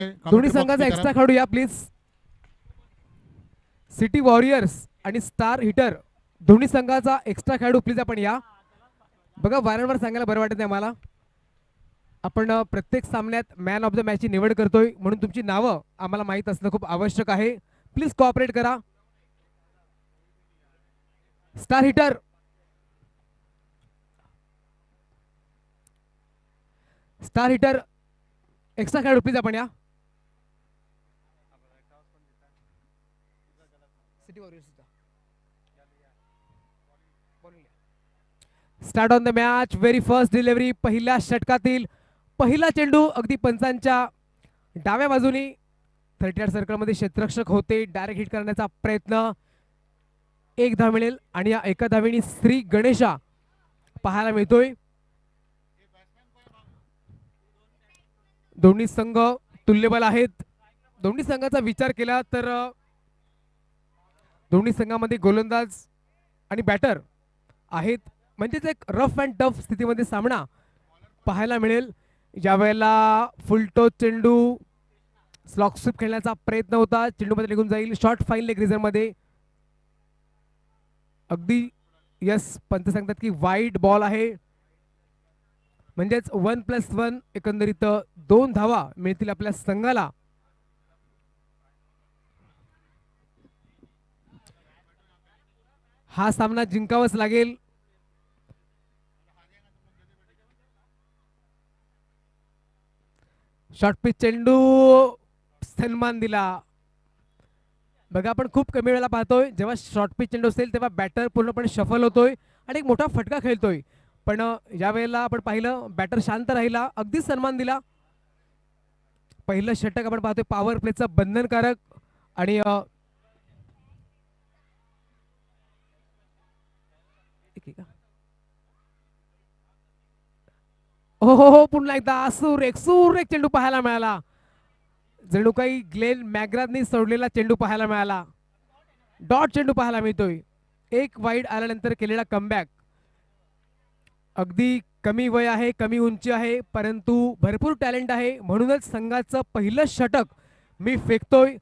दोन्ही संघाचा एक्स्ट्रा खेळू या प्लीज. सिटी वॉरियर्स आणि स्टार हिटर दोन्ही संघाचा एक्स्ट्रा खेळाडू प्लीज आपण या. बघा वारंवार सांगायला बरं वाटत नाही मला. आपण प्रत्येक सामन्यात मॅन ऑफ द मॅचची निवड करतोय म्हणून तुमची नावं आम्हाला माहीत असणं खूप आवश्यक आहे. प्लीज कोऑपरेट करा. स्टार हिटर एक्स्ट्रा खेळाडू प्लीज आपण या. Start on the match. Very first delivery. पहिल्या षटकातील पहिला चेंडू अगदी पंचांच्या डाव्या बाजूनी 38 सर्कलमध्ये क्षेत्ररक्षक होते. डायरेक्ट हिट करण्याचा प्रयत्न. एक धाव मिळेल आणि या एका धावेने श्री गणेशा पाहायला मिळतोय. दोन्ही संघ तुल्यबल आहेत. दोन्ही संघाचा विचार केला तर दोन्ही संघामध्ये गोलंदाज आणि बॅटर आहेत. म्हणजेच एक रफ अँड टफ स्थितीमध्ये सामना पाहायला मिळेल. यावेळेला फुलटो चेंडू स्लॉक स्वीप खेळण्याचा प्रयत्न होता. चेंडू मध्ये निघून जाईल. शॉर्ट फाईन लेग रिझन मध्ये. अगदी यस पंत सांगतात की वाईड बॉल आहे. म्हणजेच 1+1 एकंदरीत 2 धावा मिळतील आपल्या संघाला. हा सामना जिंकावाच लागेल. शॉर्ट पिच चेंडू सन्मान दिला. बघा आपण खूप कमी वेळेला पाहतोय जेव्हा शॉर्ट पिच चेंडू असेल तेव्हा बॅटर पूर्णपणे शफल होतोय आणि एक मोठा फटका खेळतोय. पण या वेळेला आपण पाहिलं बॅटर शांत राहिला. अगदी सन्मान दिला. पहिलं षटक आपण पाहतोय पॉवर प्लेचं बंधनकारक. आणि हो पुन्हा एकदा सुरेख चेंडू पाहायला मिळाला. जणू काही ग्लेन मॅग्राथनी सोडलेला चेंडू पाहायला मिळाला. डॉट चेंडू पाहायला मिळतोय. एक वाईड आल्यानंतर केलेला कमबॅक. अगदी कमी वय आहे, कमी उंची आहे, परंतु भरपूर टॅलेंट आहे. म्हणूनच संघाचं पहिलं षटक मी फेकतोय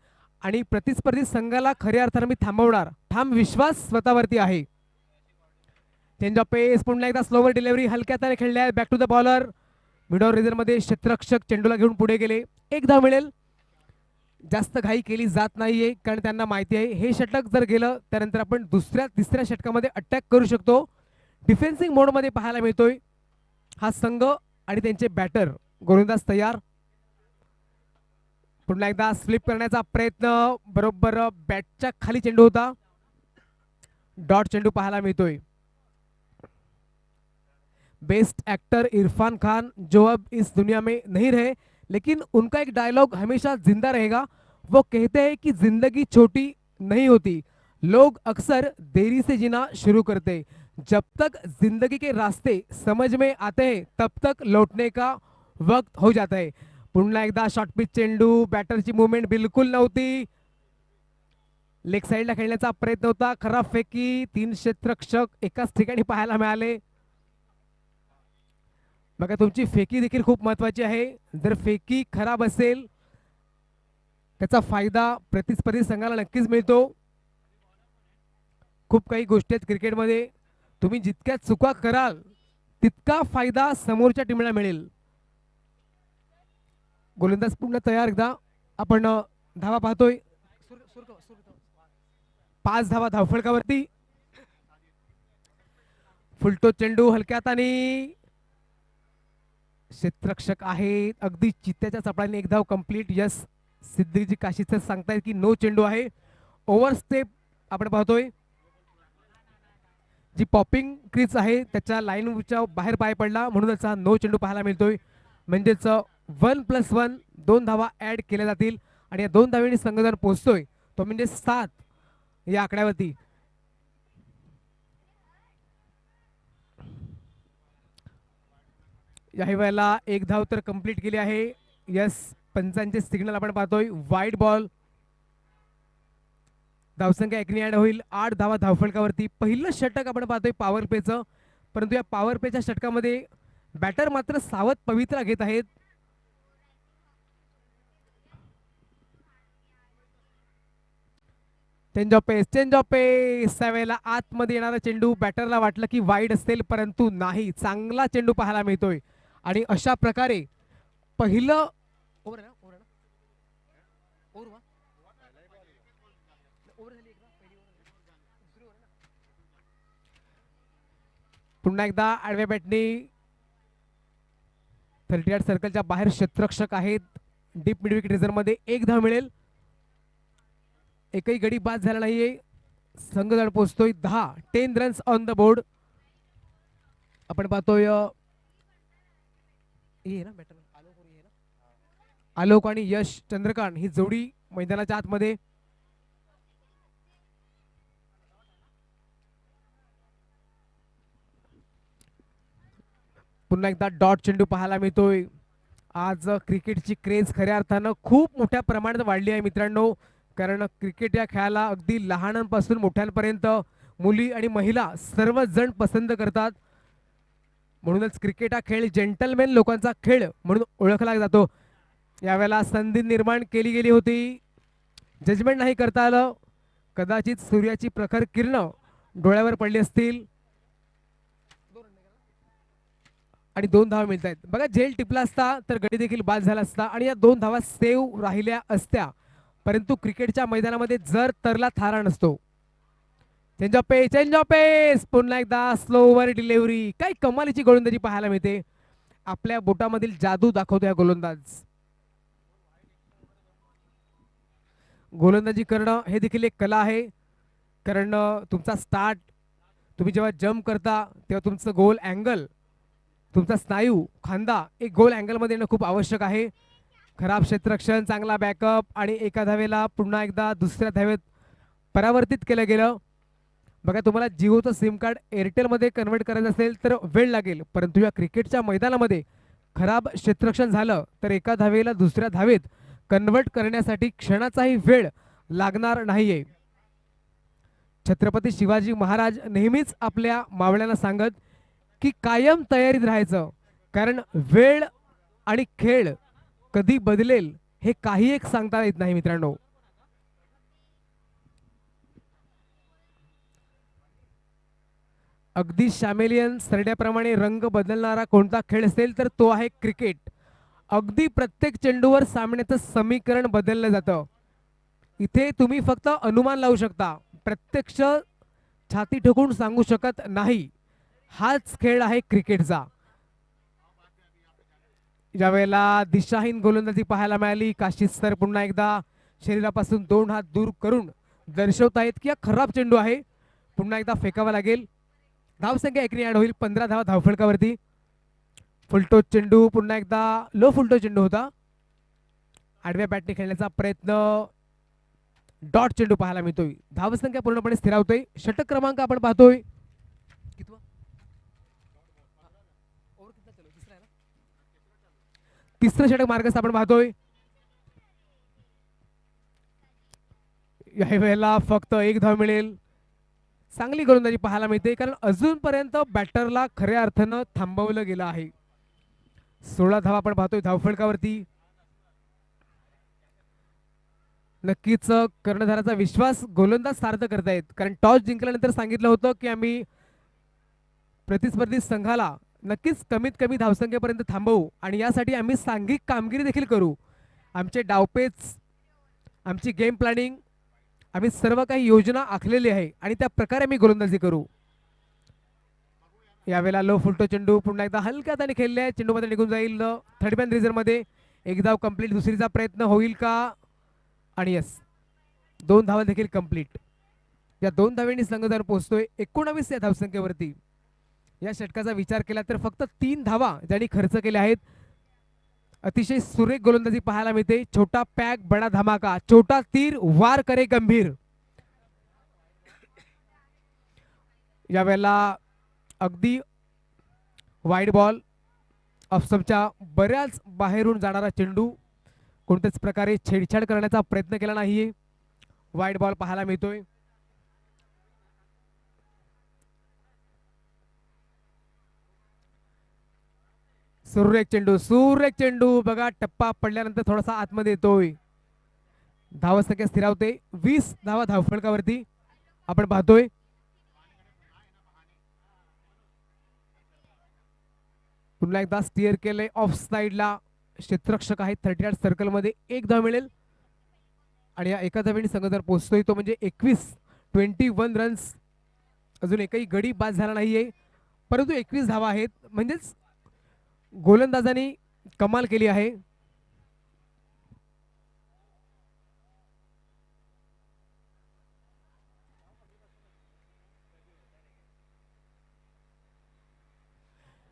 आणि प्रतिस्पर्धी संघाला खऱ्या अर्थाने मी थांबवणार. ठाम विश्वास स्वतःवरती आहे. Change of pace. पुन्हा एकदा स्लोवर डिलिव्हरी. हलक्या हाताने खेळले आहे. Back to the bowler. Mid-on region मध्ये क्षेत्ररक्षक चेंडूला घेऊन पुढे गेले. एक धाव मिळेल. जास्त घाई केली जात नाहीये कारण त्यांना माहिती आहे हे षटक जर गेलं त्यानंतर आपण दुसऱ्या तिसऱ्या षटकामध्ये अटॅक करू शकतो. डिफेन्सिंग मोड मध्ये पाहायला मिळतोय हा संघ आणि त्यांचे बॅटर. गोलंदाज तयार. पुन्हा एकदा स्लिप करण्याचा प्रयत्न. बरोबर बॅटच्या खाली चेंडू होता. डॉट चेंडू पाहायला मिळतोय. बेस्ट एक्टर इरफान खान जो अब इस दुनिया में नहीं रहे लेकिन उनका एक डायलॉग हमेशा जिंदा रहेगा. वो कहते हैं कि जिंदगी छोटी नहीं होती, लोग अक्सर देरी से जीना शुरू करते, जब तक जिंदगी के रास्ते समझ में आते हैं तब तक लौटने का वक्त हो जाता है. पुन्हा एकदा शॉर्ट पिच चेंडू. बॅटरची मुवमेंट बिलकुल नव्हती. लेग साईडला खेळण्याचा प्रयत्न होता. खराब फेकी. 3 क्षेत्ररक्षक एकाच ठिकाणी पाहायला मिळाले. बघा तुमची फेकी देखील खूप महत्वाची आहे. जर फेकी खराब असेल त्याचा फायदा प्रतिस्पर्धी संघाला नक्कीच मिळतो. खूप काही गोष्टी आहेत क्रिकेटमध्ये. तुम्ही जितक्या चुका कराल तितका फायदा समोरच्या टीमला मिळेल. गोलंदाज पुन्हा तयार. एकदा आपण धावा पाहतोय. 5 धावा धावफलकावरती. फुलटो चेंडू हलक्या हाताने. क्षेत्ररक्षक आहे. अगदी चित्त्याच्या चपळाने एक धाव कंप्लीट. यस सिद्धीजी काशीचं सांगतायत की नो चेंडू आहे. ओव्हर स्टेप आपण पाहतोय. जी पॉपिंग क्रीज आहे त्याच्या लाईनच्या बाहेर पाय पडला म्हणूनच हा नो चेंडू पाहायला मिळतोय. म्हणजेच 1+1 2 धावा ऍड केल्या जातील आणि या 2 धावांनी संघजन पोहोचतोय तो म्हणजे 7 या आकड्यावरती. या वेळेला एक धाव तर कंप्लीट केली आहे. यस पंचांचे सिग्नल आपण पाहतोय. Wide ball. धावसंख्या 1 ऍड होईल. 8 धावा धावफलकावरती. पहिलं षटक आपण पाहतोय पॉवर प्लेचं. परंतु या पॉवर प्लेच्या षटकामध्ये बॅटर मात्र सावध पवित्रा घेत आहेत. चेंज ऑफ पेस त्यावेळेला आतमध्ये येणारा चेंडू बॅटरला वाटलं की वाईड असेल, परंतु नाही, चांगला चेंडू पाहायला मिळतोय. आणि अशा प्रकारे पहिलं ओव्हर ना ओव्हर ना ओव्हर वा ओव्हर झाली एकदा पहिली दुसरी ओव्हर ना. पुन्हा एकदा आडव्या बॅटने 38 सर्कलच्या बाहेर क्षेत्ररक्षक आहेत. डीप मिड विकेट रिझर्व मध्ये एक धाव मिळेल. एकही गडी बाद झाला नाहीये. संघ जण पोहोचतोय 10 रन्स ऑन द बोर्ड. आपण पाहतोय आलोक आणि यश चंद्रकांत ही जोडी मैदानाच्या आतमध्ये. पुन्हा एकदा डॉट चेंडू पाहायला मिळतोय. आज क्रिकेटची क्रेज खऱ्या अर्थानं खूप मोठ्या प्रमाणात वाढली आहे मित्रांनो. कारण क्रिकेट या खेळाला अगदी लहानांपासून मोठ्यांपर्यंत मुली आणि महिला सर्वजण पसंत करतात. म्हणूनच क्रिकेट हा खेळ जेंटलमॅन लोकांचा खेळ म्हणून ओळखला जातो. यावेळेला संधी निर्माण केली गेली होती, जजमेंट नाही करता आलं. कदाचित सूर्याची प्रखर किरण डोळ्यावर पडली असतील आणि 2 धावा मिळत आहेत. बघा, झेल टिपला असता तर गडी देखील बाद झाला असता आणि या 2 धावा सेव्ह राहिल्या असत्या. परंतु क्रिकेटच्या मैदानामध्ये जर तरला थारा नसतो. चेंज ऑफ पेस पुन्हा एकदा स्लोवर डिलिव्हरी. काय कमालीची गोलंदाजी पाहायला मिळते. आपल्या बोटामधील जादू दाखवतो या गोलंदाज. गोलंदाजी करणं हे देखील एक कला आहे. कारण तुमचा स्टार्ट, तुम्ही जेव्हा जम्प करता तेव्हा तुमचं गोल अँगल, तुमचा स्नायू खांदा एक गोल अँगलमध्ये येणं खूप आवश्यक आहे. खराब क्षेत्ररक्षण, चांगला बॅकअप आणि एका धावेला पुन्हा एकदा दुसऱ्या धावेत परावर्तित केलं गेलं. बघा, तुम्हाला जिओचं सिम कार्ड एअरटेलमध्ये कन्वर्ट करायचं असेल तर वेळ लागेल, परंतु या क्रिकेटच्या मैदानामध्ये खराब क्षेत्ररक्षण झालं तर एका धावेला दुसऱ्या धावेत कन्वर्ट करण्यासाठी क्षणाचाही वेळ लागणार नाहीये. छत्रपती शिवाजी महाराज नेहमीच आपल्या मावळ्यांना सांगत की कायम तयारीत राहायचं, कारण वेळ आणि खेळ कधी बदलेल हे काही एक सांगता येत नाही मित्रांनो. अगदी शॅमेलियन सरड्याप्रमाणे रंग बदलणारा कोणता खेळ असेल तर तो आहे क्रिकेट. अगदी प्रत्येक चेंडूवर सामन्याचं समीकरण बदललं जातं. इथे तुम्ही फक्त अनुमान लावू शकता, प्रत्यक्ष छाती ठोकून सांगू शकत नाही. हाच खेळ आहे क्रिकेटचा. ज्यावेळेला दिशाहीन गोलंदाजी पाहायला मिळाली, काशीद सर पुन्हा एकदा शरीरापासून 2 हात दूर करून दर्शवतायत की हा खराब चेंडू आहे, पुन्हा एकदा फेकावा लागेल. धावसंख्या 1 ने ऍड होईल. 15 धावा धावफलकावरती. फुलटो चेंडू पुन्हा एकदा लो फुलटो चेंडू होता. आडव्या बॅटने खेळण्याचा प्रयत्न. डॉट चेंडू पाहायला मिळतोय. धावसंख्या पूर्णपणे स्थिरावतोय. षटक क्रमांक आपण पाहतोय तिसरं षटक मार्गस्थ आपण पाहतोय. या वेळेला फक्त 1 धाव मिळेल. चांगली गोलंदाजी पाहायला मिळते, कारण अजूनपर्यंत बॅटरला खऱ्या अर्थानं थांबवलं गेलं आहे. 16 धावा आपण पाहतोय धावफलकावरती. नक्कीच कर्णधाराचा विश्वास गोलंदाज सार्थ करतायत, कारण टॉस जिंकल्यानंतर सांगितलं होतं की आम्ही प्रतिस्पर्धी संघाला नक्कीच कमीत कमी धावसंख्येपर्यंत थांबवू आणि यासाठी आम्ही सांघिक कामगिरी देखील करू. आमचे डावपेच, आमची गेम प्लॅनिंग, आम्ही सर्व काही योजना आखलेली आहे आणि त्या प्रकारे आम्ही गोलंदाजी करू. यावेळेला लो फुलटो चेंडू पुन्हा एकदा हलक्या हाताने खेळले, चेंडू मध्ये निघून जाईल. थर्ड मॅन रिझर्व मध्ये. 1 धाव कंप्लीट. दुसरीचा प्रयत्न होईल का? आणि यस, 2 धावा देखील कंप्लीट. या 2 धावांनी संघ पोहोचतोय 19 या धावसंख्येवरती. या षटकाचा विचार केला तर फक्त 3 धावा ज्यांनी खर्च केल्या आहेत. अतिशय सुरेख गोलंदाजी पाहायला मिळते. छोटा पॅक बडा धमाका, छोटा तीर वार करे गंभीर. यावेळेला अगदी वाईड बॉल, ऑफस्टंपच्या बऱ्याच बाहेरून जाणारा चेंडू, कोणत्याच प्रकारे छेडछाड करण्याचा प्रयत्न केला नाहीये. वाईड बॉल पाहायला मिळतोय. सुरेख चेंडू, सुरेख चेंडू. बघा, टप्पा पडल्यानंतर थोडासा आतमध्ये येतोय. धावसंख्या स्थिरावते. 20 धावा धावफलकावरती आपण पाहतोय. पुन्हा एकदा स्टिअर केले ऑफ साइडला. क्षेत्ररक्षक आहेत 38 सर्कल मध्ये. एक धाव मिळेल आणि या एका धावेने संघ जर पोहोचतोय तो म्हणजे 21 रन्स. अजून एकही गडी बाद झाला नाहीये, परंतु 21 धावा आहेत, म्हणजेच गोलंदाजांनी कमाल केली आहे.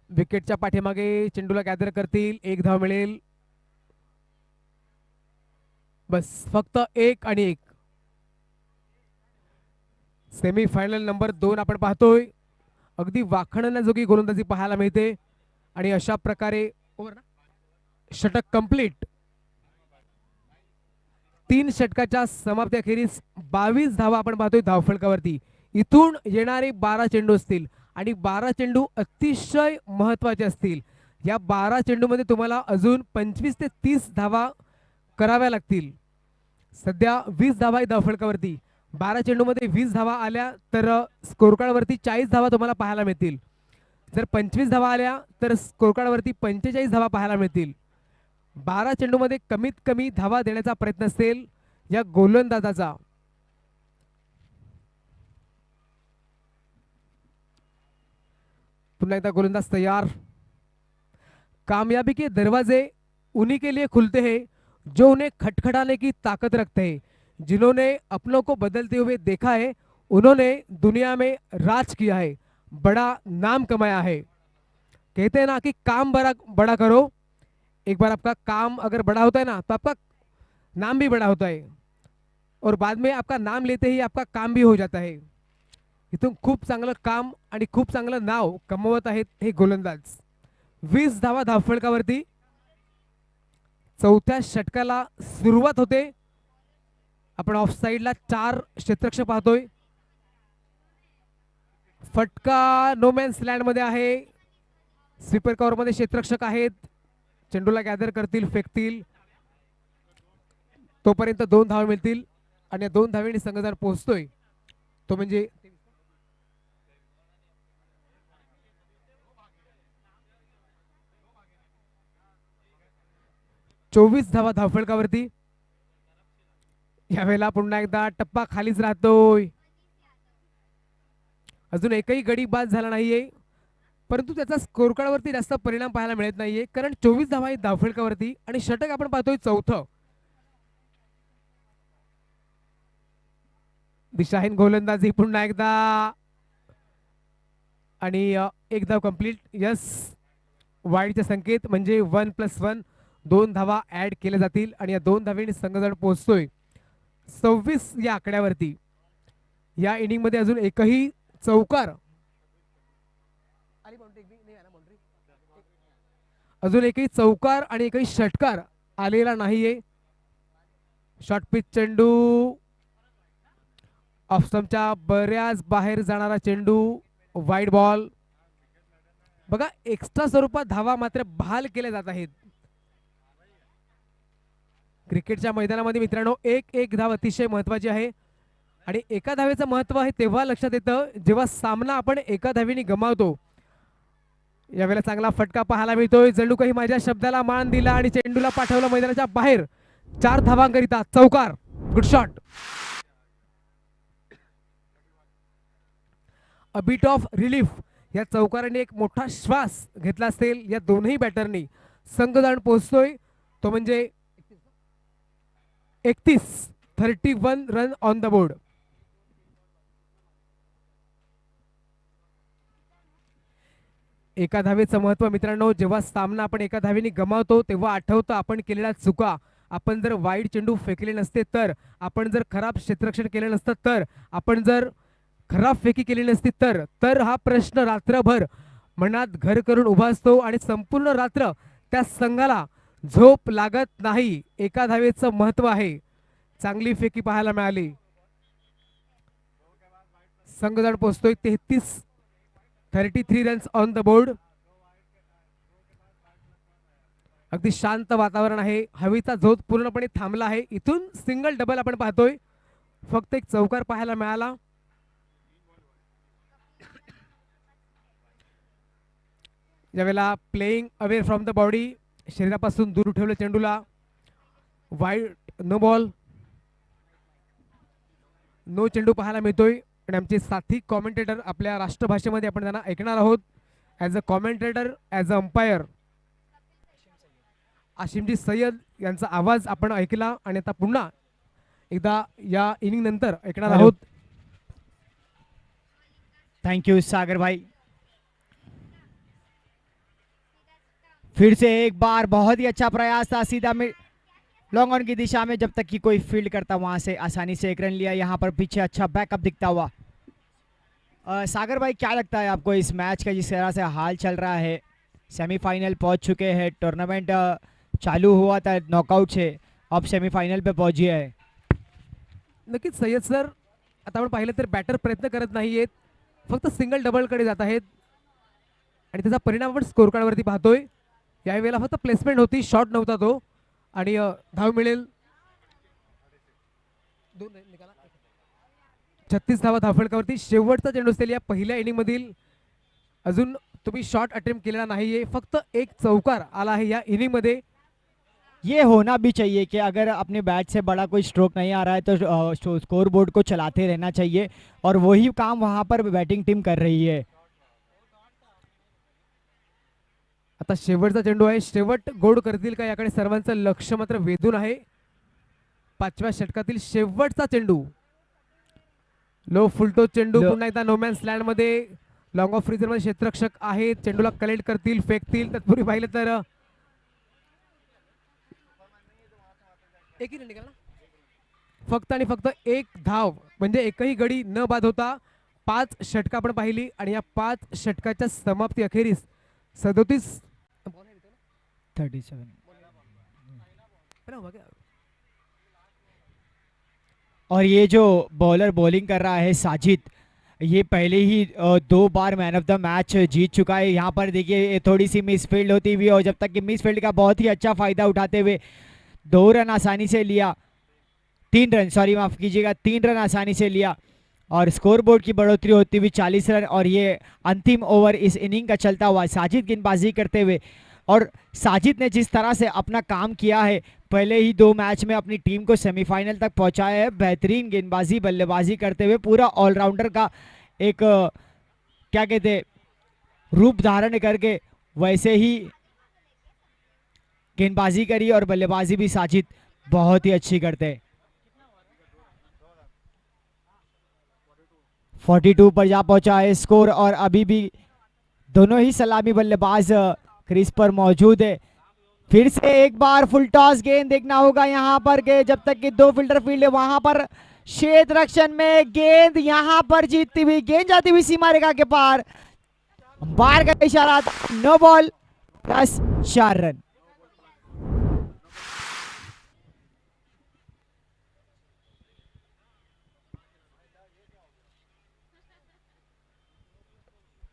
विकेटच्या पाठीमागे चेंडूला गॅदर करतील. एक धाव मिळेल. बस फक्त एक आणि एक. सेमीफायनल नंबर 2 आपण पाहतोय. अगदी वाखणण्याजोगी गोलंदाजी पाहायला मिळते आणि अशा प्रकारे षटक कंप्लीट. 3 षटकाच्या समाप्तीअखेरीस 22 धावा आपण पाहतोय धावफलकावरती. इथून येणारे 12 चेंडू असतील आणि 12 चेंडू अतिशय महत्वाचे असतील. या 12 चेंडूमध्ये तुम्हाला अजून 25 ते 30 धावा कराव्या लागतील. सध्या 20 धावा आहे धावफलकावरती. 12 चेंडूमध्ये 20 धावा आल्या तर स्कोरकार्डवरती 40 धावा तुम्हाला पाहायला मिळतील. जर 25 धावा आल्या तर स्कोरकार्डवरती 45 धावा पाहायला मिळतील. 12 चेंडूमध्ये कमीत कमी धावा देण्याचा प्रयत्न असेल या गोलंदाजाचा. पुन्हा एकदा गोलंदाज तैयार. कामयाबी के दरवाजे उन्हीं के लिए खुलते हैं जो उन्हें खटखटाने की ताकत रखते हैं. जिन्होंने अपनों को बदलते हुए देखा है, उन्होंने दुनिया में राज किया है, बड़ा नाम कमाया है. कहते हैं ना कि काम बड़ा बड़ा करो. एक बार आपका काम अगर बड़ा होता है ना तो आपका नाम भी बड़ा होता है और बाद में आपका नाम लेते ही आपका काम भी हो जाता है. इथून खूप चांगलं काम आणि खूप चांगलं नाव कमवत आहेत हे गोलंदाज. 20 धावा धावफलकावरती. चौथ्या षटकाला सुरुवात होते. आपण ऑफ साइडला 4 क्षेत्ररक्षक पाहतोय. फटका नोमॅन्स लँड मध्ये आहे. स्वीपर कव्हर मध्ये क्षेत्ररक्षक आहेत. चेंडूला गॅदर करतील, फेकतील. तोपर्यंत 2 धावा मिळतील आणि या 2 धावेने संघ जर पोहोचतोय तो म्हणजे 24 धावा धावफलकावरती. यावेळेला पुन्हा एकदा टप्पा खालीच राहतोय. अजून एकही गडी बाद झाला नाहीये, परंतु त्याचा स्कोर कार्डवरती जास्त परिणाम पाहायला मिळत नाहीये कारण 24 धावा आहेत धावफलकावरती आणि षटक आपण पाहतोय चौथं. दिशाहीन गोलंदाजी पुन्हा एकदा आणि एक धाव कंप्लीट. यस, वाईडचे संकेत म्हणजे 1+1 2 धावा ऍड केल्या जातील आणि या 2 धावेने संघ जण पोहोचतोय 26 या आकड्यावरती. या इनिंग मध्ये अजून एकही चौकार अजून एकही चौकार आणि एकही षटकार आलेला नाहीये. शॉर्ट पिच चेंडू, ऑफ स्टंपच्या बऱ्याच बाहेर जाणारा चेंडू, वाईड बॉल. बघा एक्स्ट्रा स्वरूपात धावा मात्र बहाल केल्या जात आहेत. क्रिकेटच्या मैदानामध्ये मित्रांनो एक एक धाव अतिशय महत्वाची आहे आणि एका धावेचं महत्व आहे तेव्हा लक्षात येतं जेव्हा सामना आपण एका धावेने गमावतो. यावेळेला चांगला फटका पाहायला मिळतोय. जणू काही माझ्या शब्दाला मान दिला आणि चेंडूला पाठवलं मैदानाच्या बाहेर. 4 धावांकरिता चौकार. Good shot. A bit of relief. या चौकाराने एक मोठा श्वास घेतला असेल या दोन्ही बॅटरनी. संघ जाऊन पोहोचतोय तो म्हणजे 31 रन ऑन द बोर्ड. एका धावेचं महत्व मित्रांनो जेव्हा सामना आपण एका धावेने गमावतो तेव्हा आठवतं आपण केलेल्या चुका. आपण जर वाईड चेंडू फेकले नसते तर, आपण जर खराब क्षेत्ररक्षण केलं नसतं तर, आपण जर खराब फेकी केली नसती तर हा प्रश्न रात्रभर मनात घर करून उभा असतो आणि संपूर्ण रात्र त्या संघाला झोप लागत नाही. एका धावेचं महत्व आहे. चांगली फेकी पाहायला मिळाली. संघ जाऊन पोहोचतोय 33 रन्स ऑन द बोर्ड. अगदी शांत वातावरण आहे, हवेचा झोत पूर्णपणे थांबला आहे. इथून सिंगल डबल आपण पाहतोय, फक्त एक चौकार पाहायला मिळाला. ज्यावेळेला playing away from the body, शरीरापासून दूर ठेवलं चेंडूला, वाईड नो बॉल, नो चेंडू पाहायला मिळतोय. आणि आमचे साथी कॉमेंटेटर आपल्या राष्ट्रभाषेमध्ये आपण त्यांना ऐकणार आहोत. As a commentator, as a umpire Ashimji Sayyed यांचा आवाज आपण ऐकला आणि आता पुन्हा एकदा या इनिंग नंतर ऐकणार आहोत. थैंक यू सागर भाई. फिर से एक बार बहुत ही अच्छा प्रयास था, सीधा लॉन्ग ऑन की दिशा में, जब तक कि कोई फील्ड करता वहां से आसानी से एक रन लिया. यहाँ पर पीछे अच्छा बैकअप दिखता हुआ. सागर भाई क्या लगता है आपको इस मैच का, जिस तरह से हाल चल रहा है, सेमीफाइनल पहुंच चुके हैं, टूर्नामेंट चालू हुआ था नॉकआउट से, अब सेमीफाइनल पे पहुंची है. नक्कीच सय्यद सर, आता आपण पाहिलं तर बॅटर प्रयत्न करत नाहीयेत, फक्त सिंगल डबलकडे जात आहेत आणि त्याचा परिणाम आपण स्कोर कार्डवरती पाहतोय. यावेळेला फक्त प्लेसमेंट होती, शॉट नव्हता तो. आणि धाव मिळेल 36 धावा धावफलकावरती. शेवटचा चेंडू असेल या पहिल्या इनिंग मधील. अजून तुम्ही शॉट अटेम्प्ट केलेला नाहीये, फक्त एक चौकार आला आहे या इनिंग मध्ये. ये होना भी चाहिए कि अगर अपने बैट से बड़ा कोई स्ट्रोक नहीं आ रहा है तो स्कोर बोर्ड को चलाते रहना चाहिए, और वही काम वहां पर बैटिंग टीम कर रही है. आता शेवटचा चेंडू आहे, शेवट गोड करतील का याकडे सर्वांचं लक्ष मात्र वेधून आहे. 5व्या षटकातील शेवटचा चेंडू, लो फुलटो चेंडू, पुन्हा एकदा नोमॅन्स लँड मध्ये. लॉंग ऑफ फ्रीजर मध्ये क्षेत्ररक्षक आहेत, चेंडूला कलेक्ट करतील, फेकतील. तत्पूर्वी पाहिलं तर फक्त आणि फक्त एक धाव, म्हणजे एकही गडी न बाद होता 5 षटकं आपण पाहिली. आणि या 5 षटकाच्या समाप्ती अखेरीस 37 और ये जो बॉलर बॉलिंग कर रहा है साजिद, ये पहले ही 2 बार मैन ऑफ द मैच जीत चुका है. यहाँ पर देखिए थोड़ी सी मिसफील्ड होती हुई, और जब तक कि मिसफील्ड का बहुत ही अच्छा फायदा उठाते हुए 2 रन आसानी से लिया, 3 रन, सॉरी माफ कीजिएगा, 3 रन आसानी से लिया. और स्कोर बोर्ड की बढ़ोतरी होती हुई 40 रन. और ये अंतिम ओवर इस इनिंग का चलता हुआ साजिद गेंदबाजी करते हुए, और साजिद ने जिस तरह से अपना काम किया है, पहले ही 2 मैच में अपनी टीम को सेमीफाइनल तक पहुंचाया है, बेहतरीन गेंदबाजी बल्लेबाजी करते हुए, पूरा ऑलराउंडर का एक क्या कहते हैं रूप धारण करके वैसे ही गेंदबाजी करी, और बल्लेबाजी भी साजिद बहुत ही अच्छी करते हैं. 42 पर जा पहुंचा है स्कोर, और अभी भी दोनों ही सलामी बल्लेबाज क्रीज पर मौजूद है. फिर से एक बार फुल टॉस गेंद देखना होगा यहाँ पर के, जब तक कि 2 फील्डर फील्ड है वहां पर. क्षेत्र रक्षण में गेंद यहाँ पर जीतती हुई, गेंद जाती हुई सीमा रेखा के पार, बाहर का इशारा, no ball plus 4 run.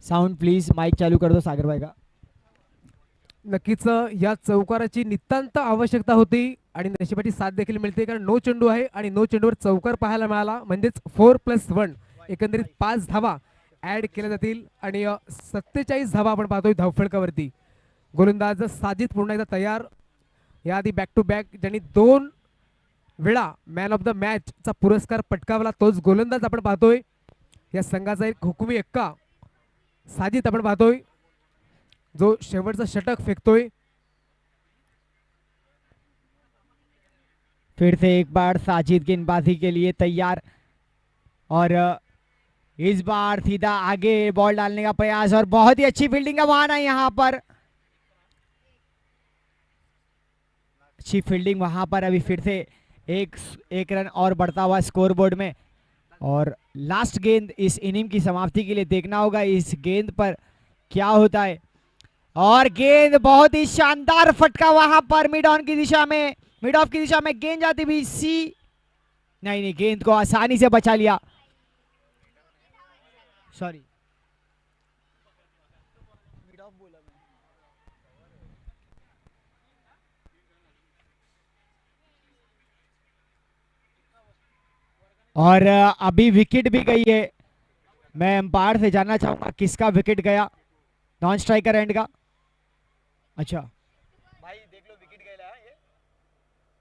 Sound please, mic चालू कर दो सागर भाई का. नक्कीच या चौकाराची नितांत आवश्यकता होती आणि नशिबाची साथ देखील मिळते, कारण नो चेंडू आहे आणि नो चेंडूवर चौकार पाहायला मिळाला. म्हणजेच 4+1 एकंदरीत 5 धावा ऍड केल्या जातील. आणि 47 धावा आपण पाहतोय धावफलकावरती. गोलंदाज साजिद पुन्हा एकदा तयार. याआधी बॅक टू बॅक ज्यांनी 2 वेळा मॅन ऑफ द मॅच चा पुरस्कार पटकावला तोच गोलंदाज आपण पाहतोय. या संघाचा एक हुकुमी एक्का साजिद आपण पाहतोय, जो शेवटचा षटक फेकतोय. फिर से एक बार साजिद गेंदबाजी के लिए तैयार, और इस बार सीधा आगे बॉल डालने का प्रयास, और बहुत ही अच्छी फील्डिंग का वहां है यहाँ पर, अच्छी फील्डिंग वहां पर. अभी फिर से एक रन और बढ़ता हुआ स्कोर बोर्ड में, और लास्ट गेंद इस इनिंग की समाप्ति के लिए देखना होगा इस गेंद पर क्या होता है. और गेंद बहुत ही शानदार फटका वहां पर मिड ऑन की दिशा में, मिड ऑफ की दिशा में गेंद जाती हुई नहीं, गेंद को आसानी से बचा लिया, सॉरी और अभी विकेट भी गई है। मैं एम्पायर से जानना चाहूंगा किसका विकेट गया, नॉन स्ट्राइकर एंड का। अच्छा भाई देख लो विकेट गया है, ये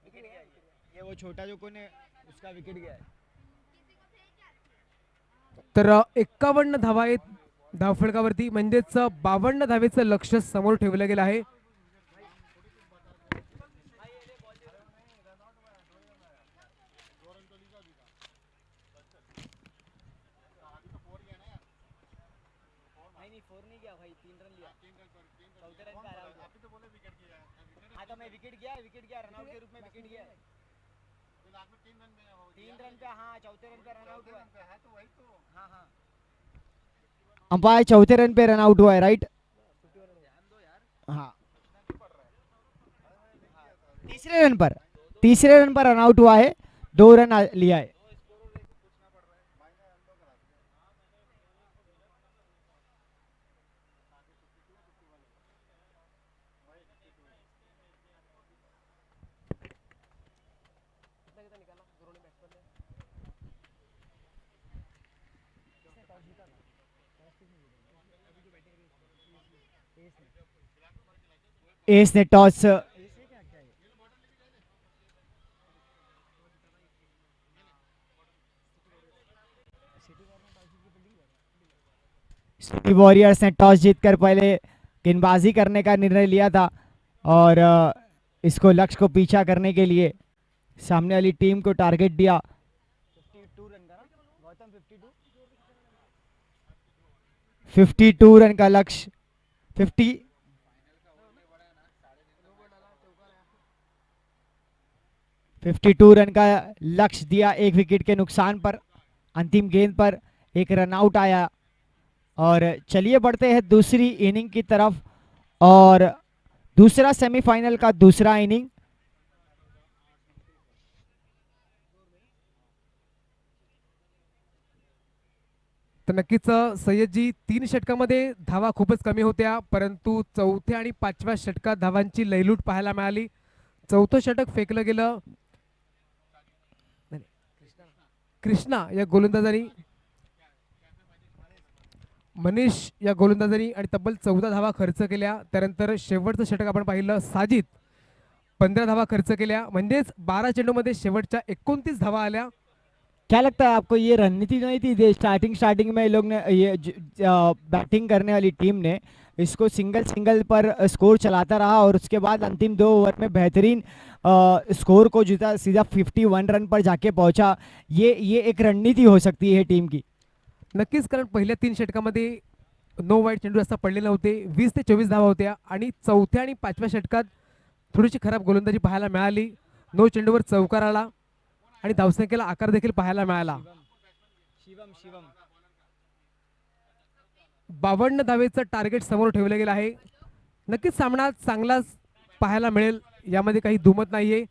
विकेट गया है, ये वो छोटा जो कोण है उसका विकेट गया है। तर 51 धावा आहेत धावफलकावरती, म्हणजेच 52 धावेचं लक्ष्य समोर ठेवलं गेलं आहे. विकेट गया, विकेट गया, रनआउट के रूप में विकेट गया। 3 रन पे, हाँ चौथे रन पे रनआउट हुआ है। हाँ हाँ अंपायर चौथे रन पे रनआउट हुआ है, राइट। हाँ तीसरे रन पर रनआउट हुआ है, 2 रन लिया है। एस ने टॉस सिटी वॉरियर्स ने टॉस जीतकर पहले गेंदबाजी करने का निर्णय लिया था और इसको लक्ष्य को पीछा करने के लिए सामने वाली टीम को टारगेट दिया। 52 रन का लक्ष्य, 52 रन का लक्ष्य दिया एक विकेट के नुकसान पर। अंतिम गेंद पर एक रन आउट आया और चलिए बढ़ते हैं दूसरी इनिंग की तरफ और दूसरा सेमीफाइनल का दूसरा इनिंग। तर नक्कीच सय्यदजी 3 षटकामध्ये धावा खूपच कमी होत्या, परंतु चौथ्या आणि 5व्या षटकात धावांची लयलूट पाहायला मिळाली. चौथं षटक फेकलं गेलं. कृष्णा या गोलंदाजांनी, मनीष या गोलंदाजांनी आणि तब्बल 14 धावा खर्च केल्या. त्यानंतर शेवटचं षटक आपण पाहिलं, साजिद 15 धावा खर्च केल्या, म्हणजेच 12 चेंडूमध्ये शेवटच्या 29 धावा आल्या. क्या लगता है आपको, ये रणनीति नहीं थी स्टार्टिंग में लोग ने ये बैटिंग करने वाली टीम ने इसको सिंगल पर स्कोर चलाता रहा और उसके बाद अंतिम 2 ओवर में बेहतरीन स्कोर को जीता, सीधा 51 रन पर जाके पहुंचा। ये एक रणनीति हो सकती है टीम की। नक्कीच, कारण पहिल्या 3 षटकामध्ये 9 वाईट चेंडू जास्त पडले नव्हते, 20 ते 24 धावा होत्या आणि चौथ्या आणि 5व्या षटकात थोडीशी खराब गोलंदाजी पाहायला मिळाली. 9 चेंडूवर चौकार आला आणि धावसंख्येला आकार देखील पाहायला मिळाला. 52 धावेचं टार्गेट समोर ठेवलं गेलं आहे. नक्कीच सामना चांगलाच पाहायला मिळेल, यामध्ये काही दुमत नाहीये.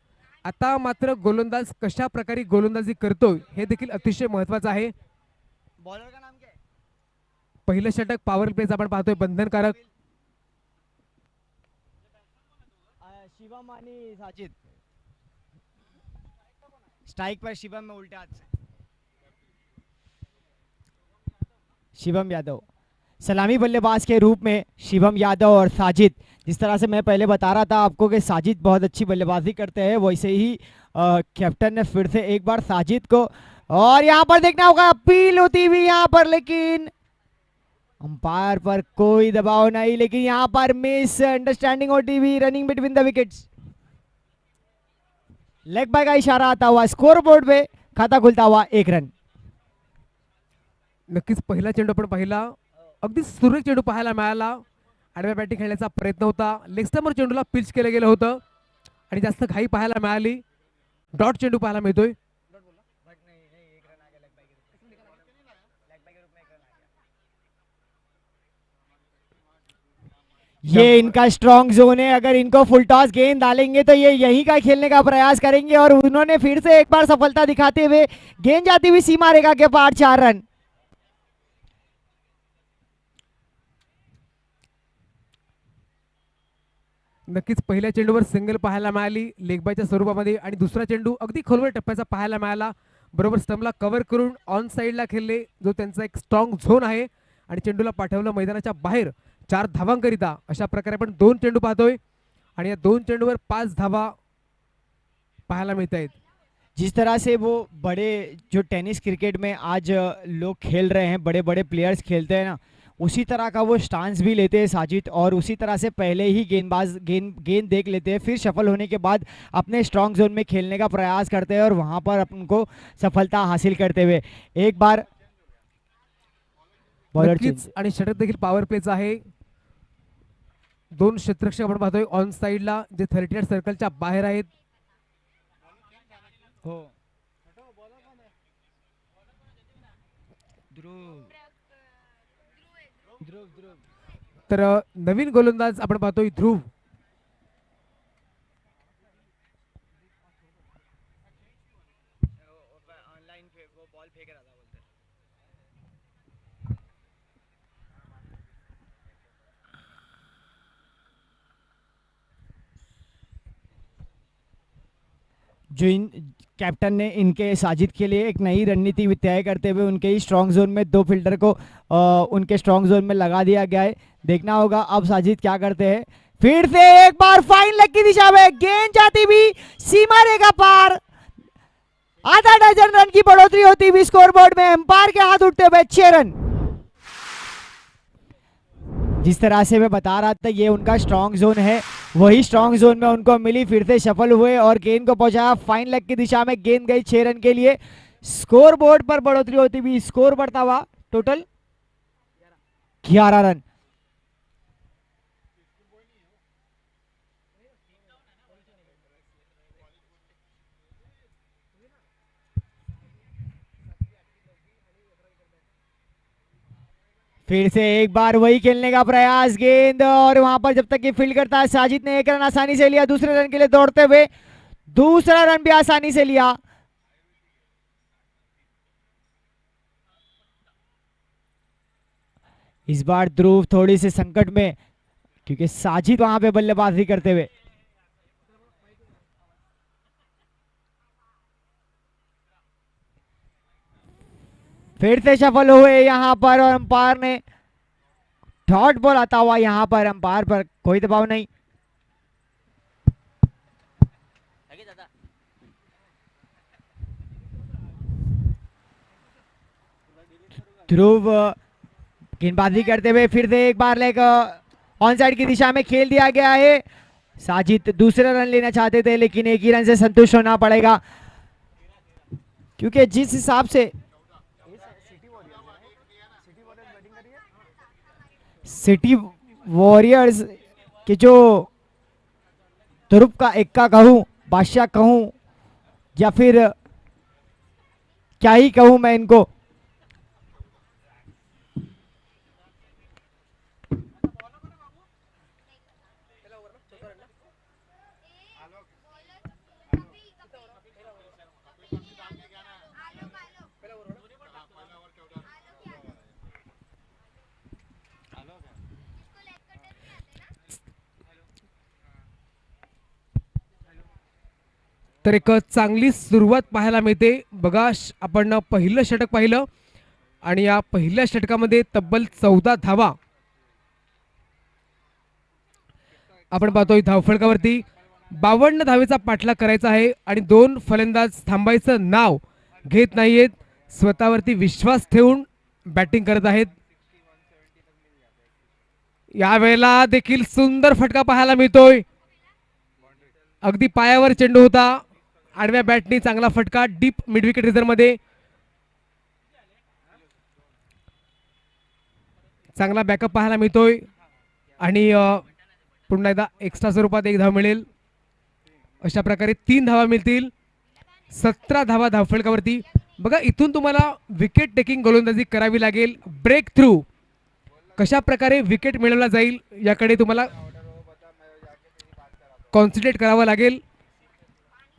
आता मात्र गोलंदाज कशा प्रकारे गोलंदाजी करतोय हे देखील अतिशय महत्त्वाचं आहे. बॉलर का नाम क्या है? पहिलं षटक पॉवर प्लेच आपण पाहतोय बंधनकारक. शिवम आणि साजिद स्ट्राइक पर, शिवम में उल्टे हाथ से शिवम यादव सलामी बल्लेबाज के रूप में शिवम यादव और साजिद, जिस तरह से मैं पहले बता रहा था आपको कि साजिद बहुत अच्छी बल्लेबाजी करते हैं, वैसे ही कैप्टन ने फिर से एक बार साजिद को, और यहाँ पर देखना होगा अपील होती हुई यहाँ पर, लेकिन अंपायर पर कोई दबाव नहीं, लेकिन यहाँ पर मिस अंडरस्टैंडिंग होती हुई, running between the wickets, leg bye का इशारा आता हुआ, स्कोर बोर्ड पे खाता खुलता हुआ 1 रन। नक्कीच पहिला चेंडू आपण पाहिला, अगदी सुरेख चेंडू पाहायला मिळाला. आडव्या बॅटिंग खेळण्याचा प्रयत्न होता, लेग स्टंपवर चेंडूला पिच केलं गेलं होतं आणि जास्त घाई पाहायला मिळाली. डॉट चेंडू पाहायला मिळतोय. ये इनका स्ट्रॉन्ग जोन है, अगर इनको फुल टॉस गेंद डालेंगे तो ये यहीं का खेलने का प्रयास करेंगे और उन्होंने फिर से एक बार सफलता दिखाते हुए गेंद जाती हुई सीमा रेखा के पार 4 रन। नक्कीच पहिल्या चेंडूवर सिंगल पाहायला मिळाली लेग बायच्या स्वरूपामध्ये आणि दुसरा चेंडू अगदी खोलवर टप्प्याचा पाहायला मिळाला. बरोबर स्टंपला कव्हर करून ऑन साईडला खेळले, जो त्यांचा एक स्ट्रॉंग झोन आहे, आणि चेंडूला पाठवलं मैदानाच्या बाहेर 4 धावांकरिता. अशा प्रकारे आपण 2 चेंडू पाहतोय आणि या 2 चेंडूवर 5 धावा पाहायला मिळत आहेत. जिस तरह से वो बड़े जो टेनिस क्रिकेट में आज लोग खेल रहे हैं, बड़े बड़े प्लेयर्स खेलते हैं ना, उसी तरह का वो स्टांस भी लेते हैं साजिद, और उसी तरह से पहले ही गेंद देख लेते हैं, फिर सफल होने के बाद अपने स्ट्रॉन्ग जोन में खेलने का प्रयास करते हैं और वहां पर उनको सफलता हासिल करते हुए एक बार बॉलर नक्कीच. आणि षटक देखील पॉवर प्लेचा आहे. 2 क्षेत्ररक्षक आपण पाहतोय ऑन साईडला, जे 38 सर्कलच्या बाहेर आहेत. हो ध्रुव ध्रुव ध्रुव तर नवीन गोलंदाज आपण पाहतोय ध्रुव. ऑनलाइन वो बॉल फेंक रहा था बोलते. जो इन कैप्टन ने इनके साजिद के लिए एक नई रणनीति तय करते हुए उनके ही स्ट्रॉन्ग जोन में 2 फील्डर को उनके स्ट्रॉन्ग जोन में लगा दिया गया है. देखना होगा अब साजिद क्या करते हैं. फिर से एक बार फाइन लेग की दिशा में गेंद जाती भी सीमा रेखा पार, आधा डजन रन की बढ़ोतरी होती हुई स्कोरबोर्ड में, एम्पायर के हाथ उठते हुए 6 रन. जिस तरह से मैं बता रहा था ये उनका स्ट्रॉन्ग जोन है, वही स्ट्रॉन्ग जोन में उनको मिली, फिर से सफल हुए और गेंद को पहुंचाया फाइन लेग की दिशा में. गेंद गई 6 रन के लिए. स्कोर बोर्ड पर बढ़ोतरी होती हुई स्कोर बढ़ता हुआ टोटल 11 रन. फिर से एक बार वही खेलने का प्रयास, गेंद और वहां पर जब तक ये फील्ड करता है साजिद ने 1 रन आसानी से लिया. दूसरे रन के लिए दौड़ते हुए दूसरा रन भी आसानी से लिया. इस बार ध्रुव थोड़ी सी संकट में, क्योंकि साजिद वहां पे बल्लेबाजी करते हुए. फिर से सफल हुए यहां पर और अंपायर ने डॉट बॉल आता हुआ, यहां पर अंपायर पर कोई दबाव नहीं. ध्रुव गेंदबाजी करते हुए फिर से एक बार लेग ऑन साइड की दिशा में खेल दिया गया है. साजिद दूसरा रन लेना चाहते थे लेकिन 1 ही रन से संतुष्ट होना पड़ेगा, क्योंकि जिस हिसाब से सिटी वॉरियर्स के जो ध्रुव का एक्का कहूं, बादशाह कहूं, या फिर क्या ही कहूं मैं इनको, तर एक चांगली सुरुवात पाहायला मिळते. बघा आपण पहिलं षटक पाहिलं आणि या पहिल्या षटकामध्ये तब्बल 14 धावा आपण पाहतोय. धावफलकावरती 52 धावेचा पाठलाग करायचा आहे आणि 2 फलंदाज थांबायचं नाव घेत नाहीयेत, स्वतःवरती विश्वास ठेवून बॅटिंग करत आहेत. यावेळेला देखील सुंदर फटका पाहायला मिळतोय. अगदी पायावर चेंडू होता, आडव्या बॅटनी चांगला फटका डीप मिड विकेट रिझर्व मध्ये. चांगला बॅकअप पाहायला मिळतोय आणि पुन्हा एकदा एक्स्ट्रा स्वरूपात 1 धाव मिळेल. अशा प्रकारे 3 धावा मिळतील. 17 धावा धावफलकावरती. बघा इथून तुम्हाला विकेट टेकिंग गोलंदाजी करावी लागेल. ब्रेक थ्रू कशा प्रकारे विकेट मिळवला जाईल याकडे तुम्हाला कॉन्सन्ट्रेट करावं लागेल.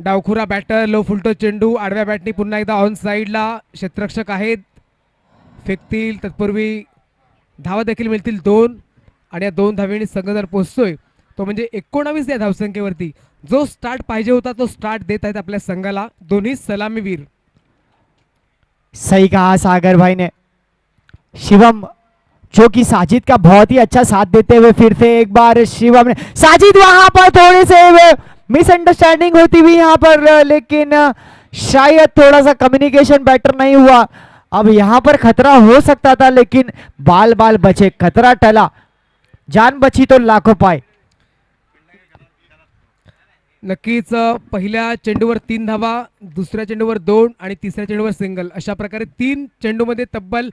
डावखुरा बॅटर, लो फुलटो चेंडू, आडव्या बॅटनी पुन्हा एकदा ऑन साईडला क्षेत्ररक्षक आहेत, फेकतील. तत्पूर्वी धावा देखील मिळतील 2 आणि या 2 धावेने संघ जर पोहोचतोय तो म्हणजे 19 या धावसंख्येवरती जो स्टार्ट पाहिजे होता तो स्टार्ट देत आहेत आपल्या संघाला दोन्ही सलामीवीर. सही कहा सागर भाई ने। शिवम जो कि साजिद का बहुत ही अच्छा साथ देते हुए फिर से एक बार शिवम ने, साजिद वहां पर थोड़े से मिसअंडरस्टैंडिंग होती हुई यहाँ पर, लेकिन शायद थोड़ा सा कम्युनिकेशन बेटर नहीं हुआ। अब यहाँ पर खतरा हो सकता था लेकिन बाल बाल बचे, खतरा टला, जान बची तो लाखों पाए। नक्कीच पहिल्या चेंडूवर 3 धावा, दुसऱ्या चेंडूवर 2 आणि तिसऱ्या चेंडूवर सिंगल, अशा प्रकारे 3 चेंडूमध्ये तब्बल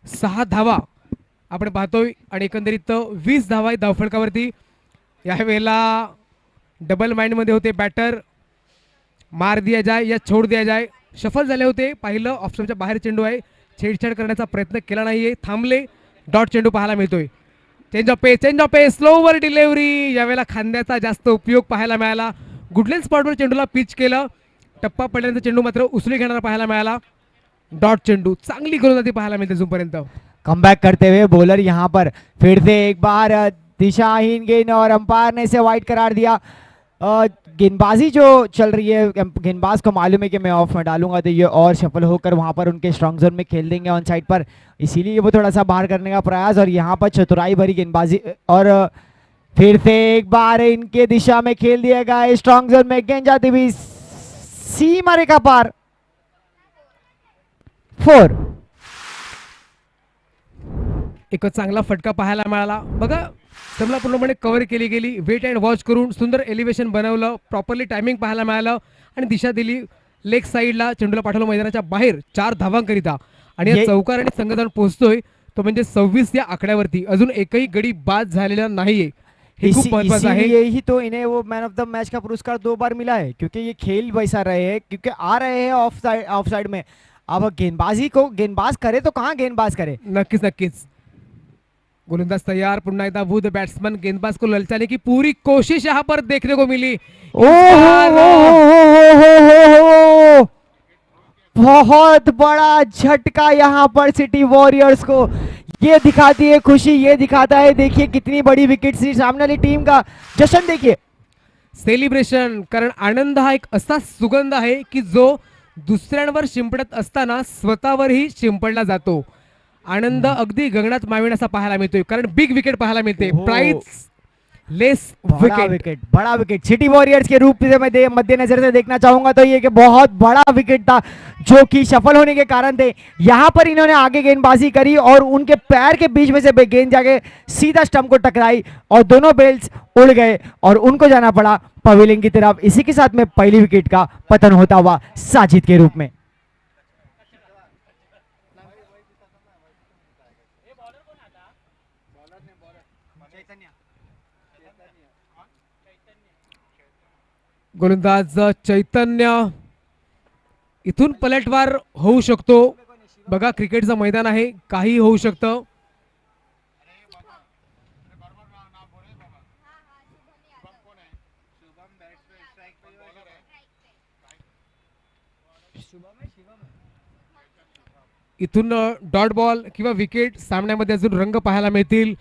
6 धावा आपण पाहतोय आणि एकंदरीत 20 धावा आहेत धावफलकावरती। यावेळेला डबल माइंडमध्ये होते बॅटर, मार दिया जाए या छोड दिया जाए, शफल झाले होते, पाहिलं ऑप्शनच्या बाहेर चेंडू आहे, छेडछाड करण्याचा प्रयत्न केला नाहीये, थांबले, डॉट चेंडू पाहायला मिळतोय। Change of pace, slower delivery, यावेळेला खांद्याचा जास्त उपयोग पाहायला मिळाला, गुडलेन स्पॉटवर चेंडूला पिच केलं, टप्पा पडल्यानंतर चेंडू मात्र उचली घेणारा पाहायला मिळाला, डॉट चेंडू, चांगली गोलंदाजी पाहायला मिळते अजूनपर्यंत। कमबैक करते हुए बॉलर यहाँ पर फिर से एक बार दिशाहीन गेंद और अंपायर ने इसे वाइड करार दिया। गेंदबाजी जो चल रही है, गेंदबाज को मालूम है कि मैं ऑफ में डालूंगा तो ये और सफल होकर वहां पर उनके स्ट्रॉन्ग जोन में खेल देंगे ऑन साइड पर, इसीलिए वो थोड़ा सा बाहर करने का प्रयास, और यहाँ पर चतुराई भरी गेंदबाजी, और फिर से एक बार इनके दिशा में खेल दिया गया स्ट्रॉन्ग जोन में, गेंद जाती हुई सीमा रेखा पार, 4। एक चांगला फटका पाहायला मिळाला बघा, समला पूर्णपणे कव्हर केली गेली, वेट अँड वॉच करून सुंदर एलिव्हेशन बनवलं, प्रॉपरली टायमिंग पाहायला मिळालं आणि दिशा दिली लेग साईडला, चेंडूला पाठवलं मैदानाच्या बाहेर 4 धावांकरिता, आणि या चौकार आणि संघटन पोहोचतोय तो म्हणजे 26 या आकड्यावरती, अजून एकही गडी बाद झालेला नाहीये, हे खूप महत्त्वाचं आहे। यही तो इन्हें वो मैन ऑफ द मैच का पुरस्कार 2 बार मिला है, क्योंकि ये खेल वैसा रहे हैं, क्योंकि आ रहे हैं ऑफ साइड में, अब गेंदबाजी को गेंदबाज करे तो कहाँ गेंदबाज करे। नक्कीच नक्कीच, गोलंदाज तैयार, पुन्हा एकदा वुड बैट्समैन, गेंदबाज को ललचाने की पूरी कोशिश यहाँ पर देखने को मिली। बहुत बड़ा झटका यहाँ पर सिटी वॉरियर्स को, ये दिखाती है खुशी, ये दिखाता है देखिए कितनी बड़ी विकेट सी सामने वाली टीम का जश्न देखिए, सेलिब्रेशन, कारण आनंद हा एक असा सुगंध आहे की जो दुसऱ्यांवर शिंपडत असताना स्वतःवरही शिंपडला जातो। आनंद अगदी गगनात मावेनासा पाहायला मिळतोय, कारण बिग विकेट पाहायला मिळते, प्राइस लेस विकेट, बड़ा विकेट सिटी वॉरियर्स के रूप में मैं मद्देनजर से देखना चाहूंगा तो ये कि बहुत बड़ा विकेट था जो कि सफल होने के कारण थे। यहाँ पर इन्होंने आगे गेंदबाजी करी और उनके पैर के बीच में से गेंद जाके सीधा स्टंप को टकराई और दोनों बेल्स उड़ गए और उनको जाना पड़ा पवेलियन की तरफ। इसी के साथ में पहली विकेट का पतन होता हुआ साजिद के रूप में। गोलंदाज चैतन्य, इथून पलटवार होऊ शकतो, बघा क्रिकेटचं मैदान आहे, काही होऊ शकतं। इथून डॉट बॉल किंवा विकेट सामन्यामध्ये अजून रंग पाहायला मिळतील।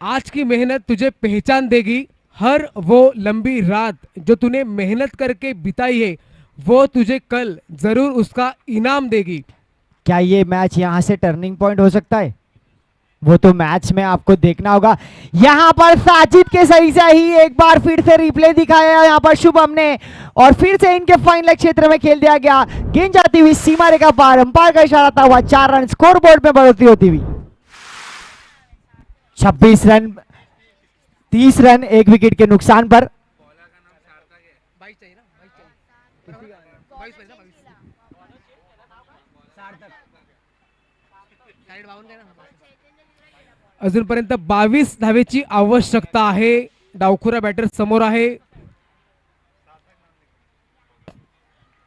आज की मेहनत तुझे पहचान देगी, हर वो लंबी रात जो तूने मेहनत करके बिताई है वो तुझे कल जरूर उसका इनाम देगी। क्या ये मैच यहाँ से टर्निंग पॉइंट हो सकता है? वो तो मैच में आपको देखना होगा। यहाँ पर साजिद के सही से ही एक बार फिर से रिप्ले दिखाया यहाँ पर शुभम ने और फिर से इनके फाइन लेग क्षेत्र में खेल दिया गया, गेंद जाती हुई सीमा रेखा पार, अंपायर का इशारा था हुआ 4 रन, स्कोर बोर्ड में बढ़ोतरी होती हुई 26 रन, 30 रन एक विकेट के नुकसान पर। अजूनपर्यंत 22 धावेची आवश्यकता आहे, डावखुरा बॅटर समोर आहे,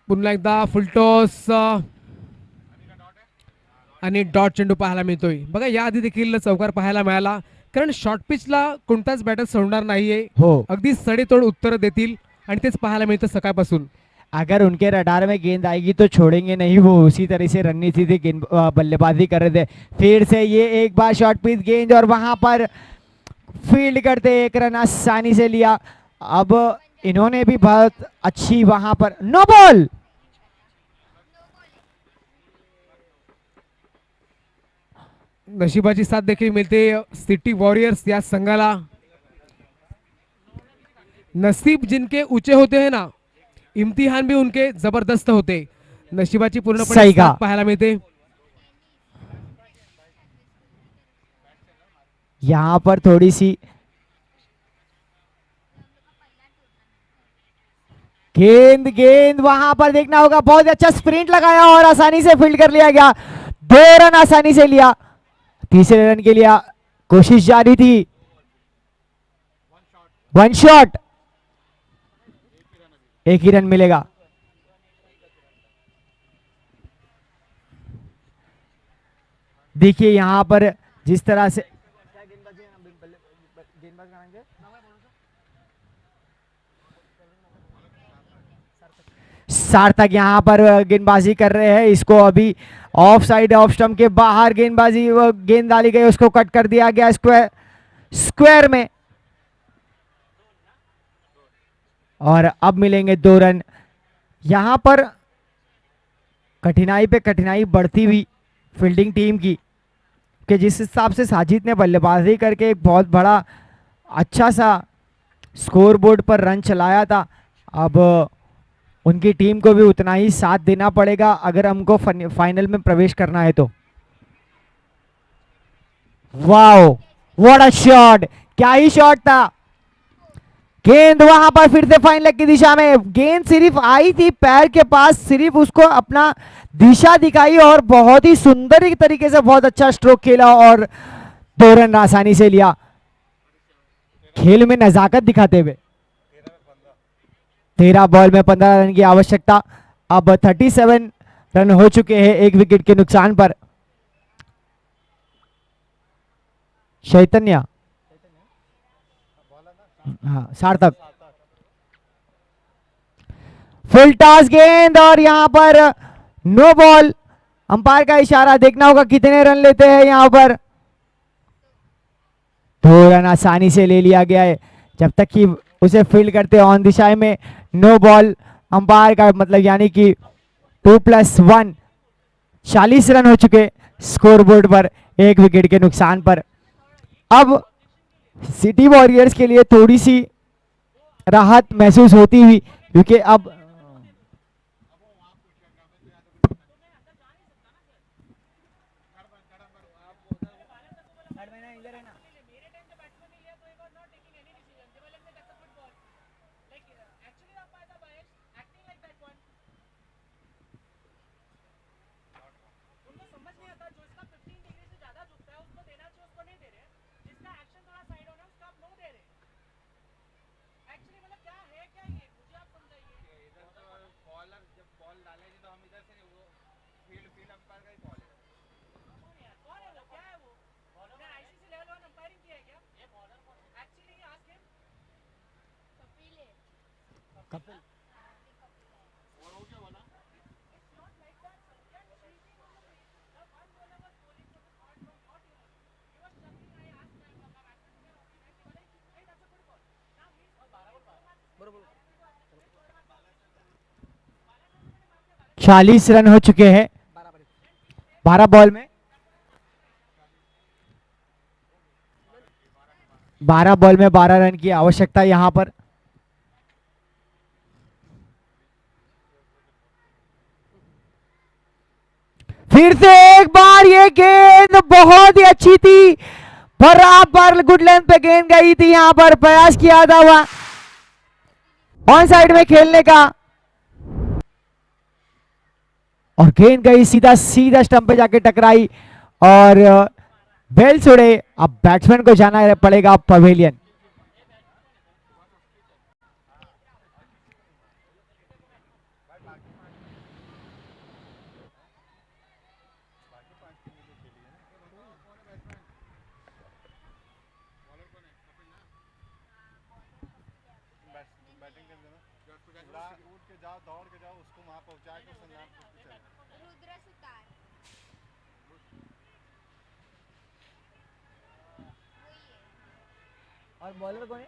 पुन्हा एकदा फुलटॉस आणि डॉट चेंडू पाहायला मिळतोय। बघा याआधी देखील चौकार पाहायला मिळाला, कारण शॉर्ट पिचला कोणताच बॅटर सोडणार नाहीये, हो अगदी सडेतोड उत्तर देतील आणि तेच पाहायला मिळतं सकाळपासून। अगर उनके रडार में गेंद आएगी तो छोड़ेंगे नहीं, वो उसी तरह से रणनीति से गेंद बल्लेबाजी कर रहे थे। फिर से ये एक बार शॉर्ट पिच गेंद और वहां पर फील्ड करते एक रन आसानी से लिया। अब इन्होंने भी बहुत अच्छी वहां पर नो बॉल, नशिबाची साथ देखील मिळते सिटी वॉरियर्स या संघाला. नसीब जिनके ऊंचे होते हैं ना, इम्तिहान भी उनके जबरदस्त होते. नशिबाची पूर्णपणे सही साथ कहा. पाहायला मिळते. यहाँ पर थोड़ी सी गेंद गेंद वहां पर देखना होगा. बहुत अच्छा स्प्रिंट लगाया और आसानी से फील्ड कर लिया गया. 2 रन आसानी से लिया. तीसरे रन के लिए कोशिश जारी थी. 1 शॉट. एक ही रन मिलेगा. देखिए यहां पर जिस तरह से सार्थक यहां पर गेंदबाजी कर रहे हैं. इसको अभी ऑफ साइड ऑफ स्टंप के बाहर गेंदबाजी गेंद डाली गई, उसको कट कर दिया गया स्क्वायर स्क्वायर में. और अब मिलेंगे 2 रन. यहां पर कठिनाई पे कठिनाई बढ़ती हुई फील्डिंग टीम की, कि जिस हिसाब से साजिद ने बल्लेबाजी करके एक बहुत बड़ा अच्छा सा स्कोर बोर्ड पर रन चलाया था, अब उनकी टीम को भी उतना ही साथ देना पड़ेगा अगर हमको फाइनल में प्रवेश करना है तो. Wow, what a shot. क्या ही शॉट था. गेंद वहां पर फिर से फाइन लेग की दिशा में. गेंद सिर्फ आई थी पैर के पास, सिर्फ उसको अपना दिशा दिखाई और बहुत ही सुंदर तरीके से बहुत अच्छा स्ट्रोक खेला और 2 रन आसानी से लिया. खेल में नजाकत दिखाते हुए 13 बॉल में 15 रन की आवश्यकता. अब 37 रन हो चुके हैं 1 विकेट के नुकसान पर. चैतन्य, हाँ सार्थक. फुल टॉस गेंद और यहां पर नो बॉल. अंपायर का इशारा. देखना होगा कितने रन लेते हैं यहां पर. 2 रन आसानी से ले लिया गया है. जब तक कि उसे फील्ड करते ऑन दिशा में नो बॉल. अंपायर का मतलब यानी कि 2+1 40 रन हो चुके स्कोरबोर्ड पर 1 विकेट के नुकसान पर. अब सिटी वॉरियर्स के लिए थोड़ी सी राहत महसूस होती हुई, क्योंकि अब बरोबर 40 रन हो चुके हैं 12 बॉल में. 12 बॉल में 12 रन की आवश्यकता यहां पर. फिर से एक बार ये गेंद बहुत ही अच्छी थी. बराबर गुड लेंथ पे गेंद गई थी. यहां पर प्रयास किया था वह ऑन साइड में खेलने का और गेंद गई सीधा सीधा स्टंप पे जाके टकराई और बेल्स उड़े. अब बैट्समैन को जाना पड़ेगा पवेलियन. और बॉलर कौन है?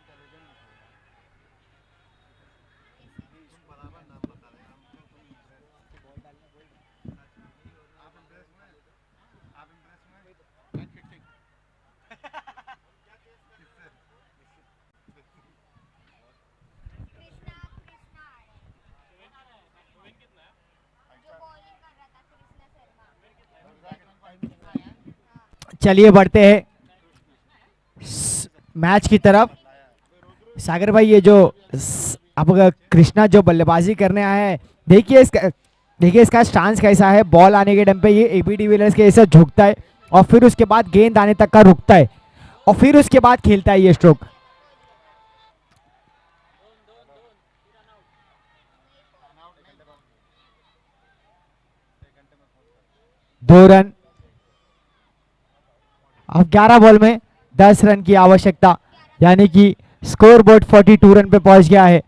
चलिए बढ़ते हैं मैच की तरफ। सागर भाई ये जो अब कृष्णा जो बल्लेबाजी करने आया है, देखिए इसका स्टांस कैसा है। बॉल आने के टाइम पे ये एबी डिविलियर्स के ऐसा झुकता है और फिर उसके बाद गेंद आने तक का रुकता है और फिर उसके बाद खेलता है ये स्ट्रोक। दो रन, अब 11 बॉल में 10 रन की आवश्यकता, यानी कि स्कोर बोर्ड 42 रन पे पहुंच गया है।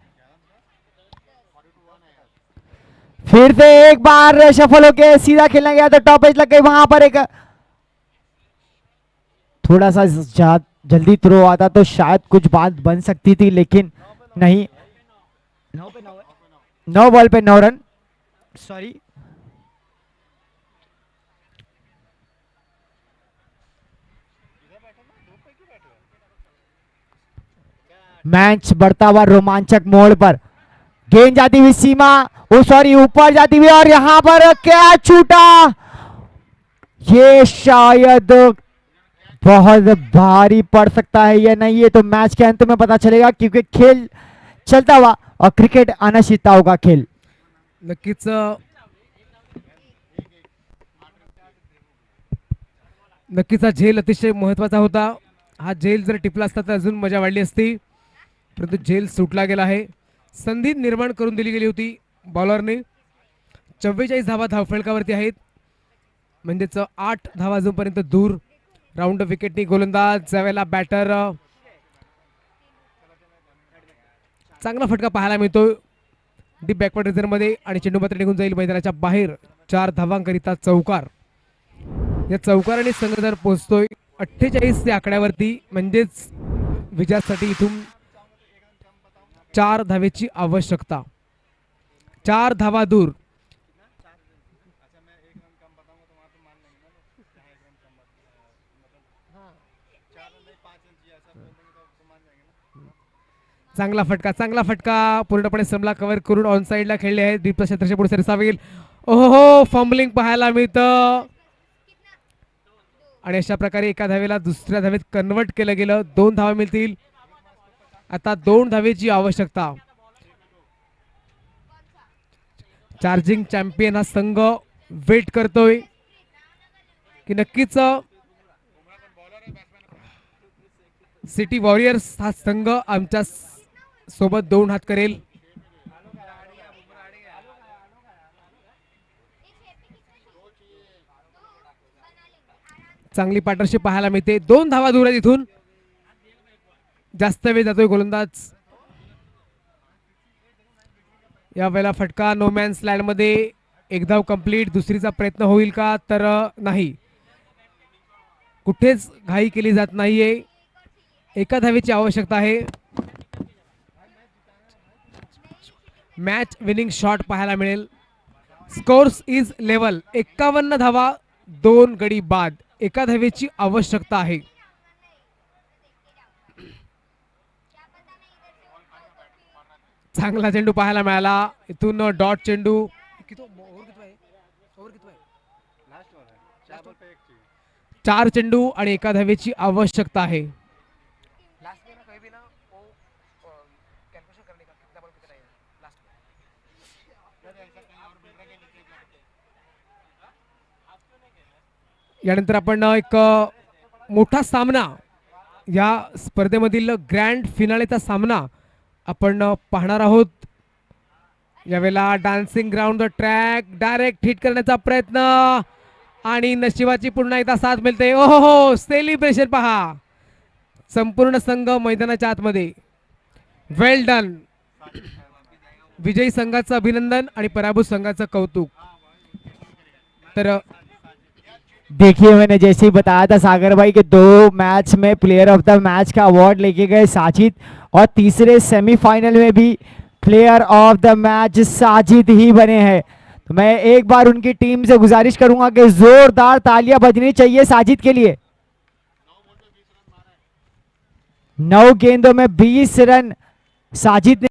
फिर से एक बार सफल होके सीधा खेलना गया तो टॉप एज लग गई, वहां पर एक थोड़ा सा जल्दी थ्रो आता तो शायद कुछ बात बन सकती थी, लेकिन नहीं। 9 बॉल पे 9 रन, सॉरी। मैच बढ़ता हुआ रोमांचक मोड़ पर, गेंद जाती हुई सीमा, ओ सॉरी ऊपर जाती हुई, और यहां पर क्या छूटा, ये शायद बहुत भारी पड़ सकता है या नहीं, ये तो मैच के अंत में पता चलेगा, क्योंकि खेल चलता हुआ और क्रिकेट अनिश्चितता होगा खेल। नक्कीच नक्कीच हा झेल अतिशय महत्वाचा होता. हा झेल जर टिपला असता तर अजून मजा वाढली असती, परंतु झेल सुटला गेला आहे. संधी निर्माण करून दिली गेली होती बॉलरने. 44 धावा धावफलकावरती आहेत, म्हणजेच 8 धावा अजूनपर्यंत दूर. राऊंड विकेटनी गोलंदाज ज्यावेळेला बॅटर चांगला फटका पाहायला मिळतो डीप बॅकवर्ड रिझर्व्हमध्ये आणि चेंडू मात्र निघून जाईल मैदानाच्या बाहेर. 4 धावांकरिता चौकार. या चौकाराने संघ जर पोहोचतोय 48 या आकड्यावरती, म्हणजेच विजयासाठी इथून 4 धावेची आवश्यकता. 4 धावा दूर. चांगला फटका पूर्णपणे समला कव्हर करून ऑन साइडला खेळले आहेत. दीप क्षेत्राच्या पुढे सरसावेल. ओहो, फंबलिंग पाहायला मिळतं आणि अशा प्रकारे एका धावेला दुसऱ्या धावेत कन्वर्ट केलं गेलं. 2 धावा मिळतील. आता 2 धावेची आवश्यकता. चार्जिंग चॅम्पियन हा संघ वेट करतोय की नक्कीच सिटी वॉरियर्स हा संघ आमच्या सोबत 2 हात करेल. चांगली पार्टनरशिप पाहायला मिळते. 2 धावा दूर आहेत इथून. जास्त वेळ जातोय गोलंदाज. या वेळेला फटका नो मॅन्स लँड मध्ये. एक धाव कंप्लीट. दुसरीचा प्रयत्न होईल का, तर नाही. कुठेच घाई केली जात नाहीये. एका धावेची आवश्यकता आहे. मॅच विनिंग शॉट पाहायला मिळेल. Scores is level. 51 धावा, 2 गडी बाद. एका धावेची आवश्यकता आहे. चांगला चेंडू पाहायला मिळाला. इथून डॉट चेंडू. 4 चेंडू आणि एका धावेची आवश्यकता आहे. यानंतर आपण एक मोठा सामना, या स्पर्धेमधील ग्रँड फिनालेचा सामना आपण पाहणार आहोत. यावेळेला dancing ground the track, direct hit करण्याचा प्रयत्न आणि नशिबाची पुन्हा एकदा साथ मिळते. ओहो, सेलिब्रेशन पहा. संपूर्ण संघ मैदानाच्या आतमध्ये. वेल डन. विजयी संघाचं अभिनंदन आणि पराभूत संघाचं कौतुक. तर देखिए मैंने जैसे ही बताया था सागर भाई के 2 मैच में प्लेयर ऑफ द मैच का अवार्ड लेके गए साजिद, और तीसरे सेमीफाइनल में भी player of the match Sajid ही बने हैं. तो मैं एक बार उनकी टीम से गुजारिश करूंगा कि जोरदार तालियां बजनी चाहिए साजिद के लिए. 9 गेंदों में 20 रन साजिद ने